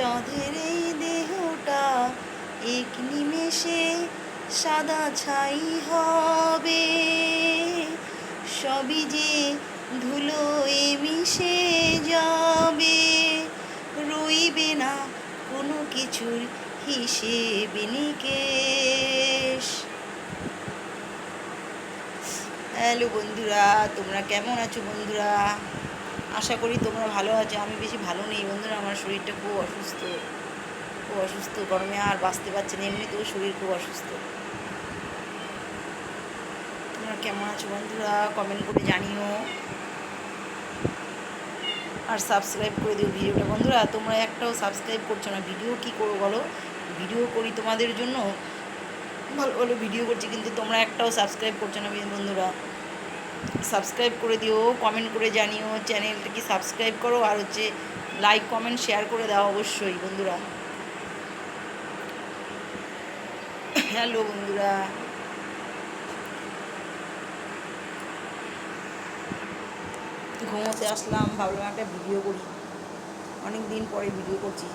সাধের এই দেহটা এক নিমেষে সাদা ছাই হবে, সবই যে ধুলোয় মিশে যাবে, রইবে না কোনো কিছুর হিসেব নিকেশ। হ্যালো বন্ধুরা, তোমরা কেমন আছো বন্ধুরা? আশা করি তোমরা ভালো আছো। আমি বেশি ভালো নেই বন্ধুরা, আমার শরীরটা খুব অসুস্থ, খুব অসুস্থ। গরমে আর বাঁচতে পারছি না, এমনিতেও শরীর খুব অসুস্থ। তোমরা কেমন আছো বন্ধুরা কমেন্ট করে জানিও, আর সাবস্ক্রাইব করে দিও ভিডিওটা। বন্ধুরা তোমরা একটাও সাবস্ক্রাইব করছো না, ভিডিও কি করো বলো? ভিডিও করি তোমাদের জন্য, ভালো ভালো ভিডিও করছি, কিন্তু তোমরা একটাও সাবস্ক্রাইব করছো না বন্ধুরা। সাবস্ক্রাইব করে দিও, কমেন্ট করে জানিও, চ্যানেলটাকে সাবস্ক্রাইব করো, আর হচ্ছে লাইক কমেন্ট শেয়ার করে দাও অবশ্যই বন্ধুরা। হ্যালো বন্ধুরা, ঘুমোতে আসলাম, ভাবলাম একটা ভিডিও করি, অনেক দিন পরে ভিডিও করছি।